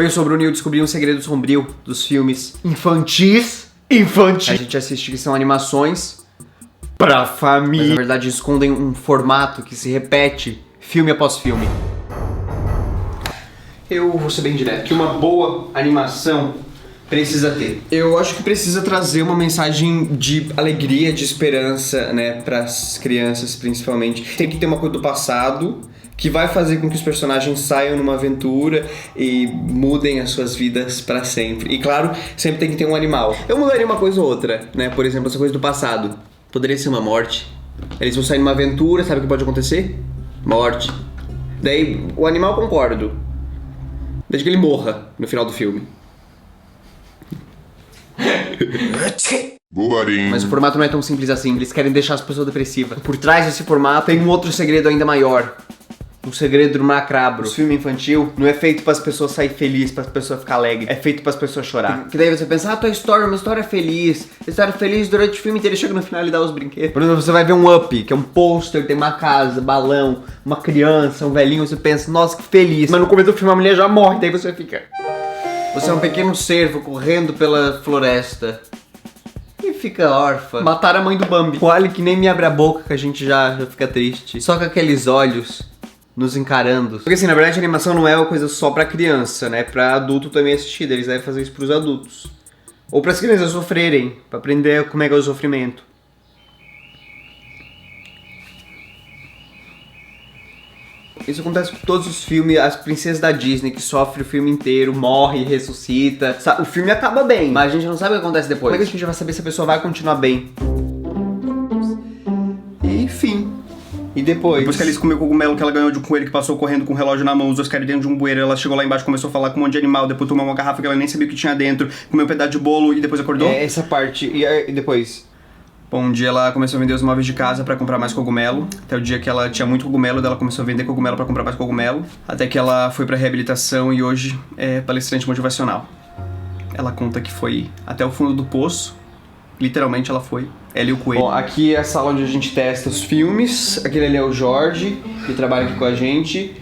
Oi, eu sou o Bruno e eu descobri um segredo sombrio dos filmes infantis. A gente assiste que são animações pra família. Mas na verdade escondem um formato que se repete filme após filme. Eu vou ser bem direto, que uma boa animação precisa ter. Eu acho que precisa trazer uma mensagem de alegria, de esperança, né, pras crianças principalmente. Tem que ter uma coisa do passado que vai fazer com que os personagens saiam numa aventura e mudem as suas vidas pra sempre. E claro, sempre tem que ter um animal. Eu mudaria uma coisa ou outra, né? Por exemplo, essa coisa do passado. Poderia ser uma morte. Eles vão sair numa aventura, sabe o que pode acontecer? Morte. Daí, o animal concordo. Desde que ele morra no final do filme. Mas o formato não é tão simples assim. Eles querem deixar as pessoas depressivas. Por trás desse formato tem um outro segredo ainda maior. Um segredo macabro. O filme infantil não é feito para as pessoas saírem felizes, para as pessoas ficarem alegres. É feito para as pessoas chorar. Que daí você pensa, tua história é uma história feliz. História feliz durante o filme inteiro. Chega no final e dá os brinquedos. Por exemplo, você vai ver um Up, que é um pôster, tem uma casa, balão, uma criança, um velhinho. Você pensa, nossa, que feliz. Mas no começo do filme a mulher já morre. Daí você fica... Você é um pequeno cervo correndo pela floresta. E fica órfã. Mataram a mãe do Bambi. Olha que nem me abre a boca que a gente já fica triste. Só com aqueles olhos nos encarando. Porque assim, na verdade a animação não é uma coisa só pra criança, né? Pra adulto também assistir. Eles devem fazer isso pros adultos. Ou pras crianças sofrerem. Pra aprender como é que é o sofrimento. Isso acontece com todos os filmes, as princesas da Disney que sofrem o filme inteiro, morre, ressuscita. O filme acaba bem, mas a gente não sabe o que acontece depois. Como é que a gente vai saber se a pessoa vai continuar bem? Enfim. E depois que a Alice comeu o cogumelo que ela ganhou de um coelho que passou correndo com o relógio na mão, os dois caíram dentro de um bueiro, ela chegou lá embaixo, começou a falar com um monte de animal, depois tomou uma garrafa que ela nem sabia o que tinha dentro, comeu um pedaço de bolo e depois acordou? É, essa parte. E depois? Bom, um dia ela começou a vender os móveis de casa pra comprar mais cogumelo. Até o dia que ela tinha muito cogumelo, daí ela começou a vender cogumelo pra comprar mais cogumelo. Até que ela foi pra reabilitação e hoje é palestrante motivacional. Ela conta que foi até o fundo do poço. Literalmente ela foi. Ela e o coelho. Bom, aqui é a sala onde a gente testa os filmes. Aquele ali é o Jorge, que trabalha aqui com a gente.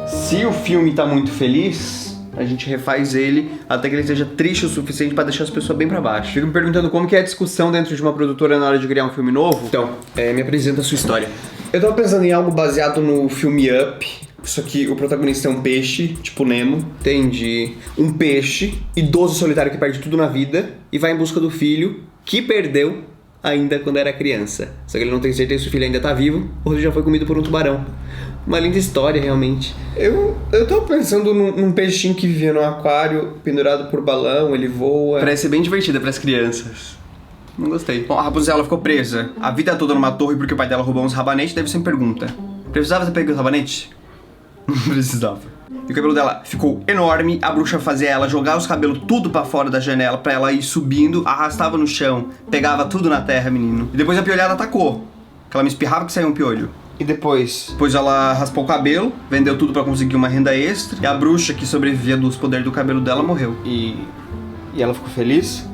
Se o filme tá muito feliz, a gente refaz ele até que ele seja triste o suficiente pra deixar as pessoas bem pra baixo. Fico me perguntando como que é a discussão dentro de uma produtora na hora de criar um filme novo. Então, me apresenta a sua história. Eu tava pensando em algo baseado no filme Up. Só que o protagonista é um peixe, tipo Nemo. Entendi. Um peixe, idoso solitário que perde tudo na vida e vai em busca do filho que perdeu ainda quando era criança. Só que ele não tem certeza se o filho ainda tá vivo ou se já foi comido por um tubarão. Uma linda história, realmente. Eu tava pensando num peixinho que vivia no aquário, pendurado por balão, ele voa. Parece ser bem divertida pras crianças. Não gostei. Bom, a Rapunzel ela ficou presa a vida toda numa torre porque o pai dela roubou uns rabanetes, daí você me pergunta, precisava ter pego os rabanetes? Não precisava. E o cabelo dela ficou enorme, a bruxa fazia ela jogar os cabelos tudo pra fora da janela pra ela ir subindo, arrastava no chão, pegava tudo na terra, menino. E depois a piolhada atacou, que ela me espirrava que saiu um piolho. E depois? Depois ela raspou o cabelo, vendeu tudo pra conseguir uma renda extra, e a bruxa que sobrevivia dos poderes do cabelo dela morreu. E ela ficou feliz?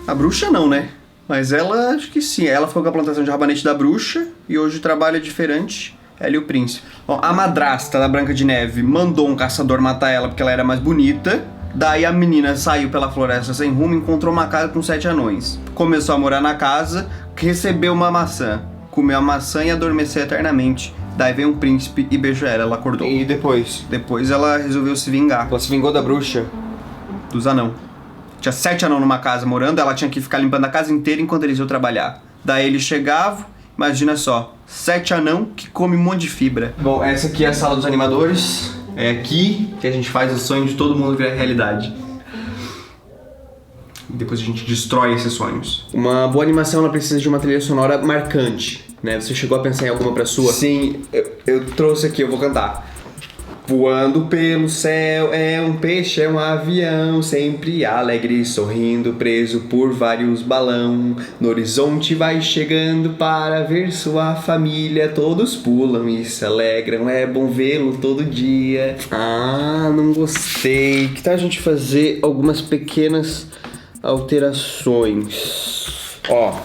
A bruxa não, né? Mas ela, acho que sim. Ela ficou com a plantação de rabanete da bruxa e hoje trabalha diferente. Ela e o príncipe. Bom, a madrasta da Branca de Neve mandou um caçador matar ela porque ela era mais bonita. Daí a menina saiu pela floresta sem rumo e encontrou uma casa com 7 anões. Começou a morar na casa, recebeu uma maçã. Comeu a maçã e adormeceu eternamente. Daí veio um príncipe e beijou ela, ela acordou. E depois? Depois ela resolveu se vingar. Ela se vingou da bruxa? Dos anão. Tinha 7 anão numa casa morando, ela tinha que ficar limpando a casa inteira enquanto eles iam trabalhar. Daí eles chegavam, imagina só, 7 anão que come um monte de fibra. Bom, essa aqui é a sala dos animadores. É aqui que a gente faz o sonho de todo mundo virar realidade. E depois a gente destrói esses sonhos. Uma boa animação ela precisa de uma trilha sonora marcante, né? Você chegou a pensar em alguma pra sua? Sim, eu trouxe aqui, eu vou cantar. Voando pelo céu é um peixe, é um avião, sempre alegre, sorrindo, preso por vários balão. No horizonte vai chegando para ver sua família, todos pulam e se alegram, é bom vê-lo todo dia. Ah, não gostei. Que tal a gente fazer algumas pequenas alterações? Ó,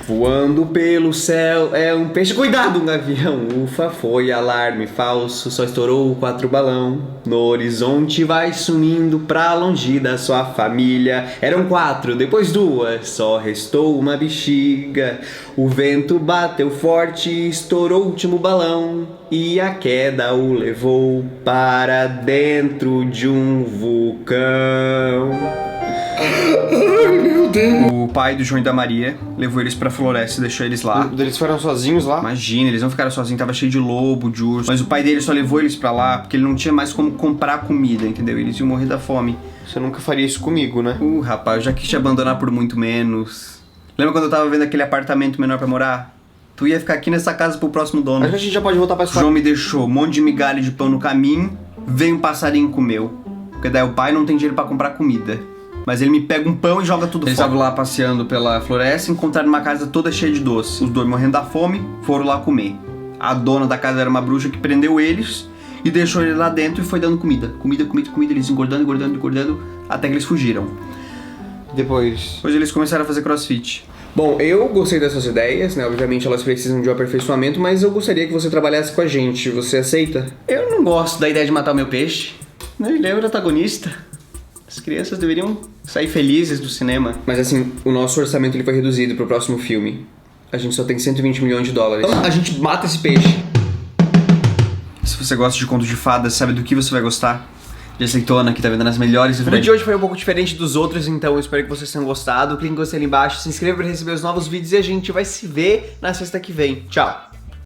Voando pelo céu é um peixe. Cuidado, um gavião. Ufa, foi alarme falso. Só estourou 4 balão. No horizonte vai sumindo pra longe da sua família. Eram 4, depois 2. Só restou uma bexiga. O vento bateu forte, estourou o último balão. E a queda o levou para dentro de um vulcão. Ai, meu Deus. O pai do João e da Maria levou eles pra floresta e deixou eles lá. Eles foram sozinhos lá? Imagina, eles não ficaram sozinhos, tava cheio de lobo, de urso. Mas o pai deles só levou eles pra lá porque ele não tinha mais como comprar comida, entendeu? Eles iam morrer da fome. Você nunca faria isso comigo, né? Rapaz, eu já quis te abandonar por muito menos. Lembra quando eu tava vendo aquele apartamento menor pra morar? Tu ia ficar aqui nessa casa pro próximo dono. Acho que a gente já pode voltar pra escola. João me deixou um monte de migalha de pão no caminho, veio um passarinho e comeu. Porque daí o pai não tem dinheiro pra comprar comida. Mas ele me pega um pão e joga tudo fora. Eles estavam lá passeando pela floresta e encontraram uma casa toda cheia de doce. Os dois morrendo da fome, foram lá comer. A dona da casa era uma bruxa que prendeu eles e deixou eles lá dentro e foi dando comida. Comida, eles engordando, até que eles fugiram. Depois eles começaram a fazer crossfit. Bom, eu gostei dessas ideias, né? Obviamente elas precisam de um aperfeiçoamento, mas eu gostaria que você trabalhasse com a gente. Você aceita? Eu não gosto da ideia de matar o meu peixe. Ele é o protagonista. As crianças deveriam sair felizes do cinema. Mas assim, o nosso orçamento ele foi reduzido pro próximo filme. A gente só tem 120 milhões de dólares. Então, a gente mata esse peixe. Se você gosta de contos de fadas, sabe do que você vai gostar? De azeitona, que tá vendendo as melhores livragens. O vídeo de hoje foi um pouco diferente dos outros, então eu espero que vocês tenham gostado. Clique em gostei ali embaixo, se inscreva para receber os novos vídeos e a gente vai se ver na sexta que vem. Tchau!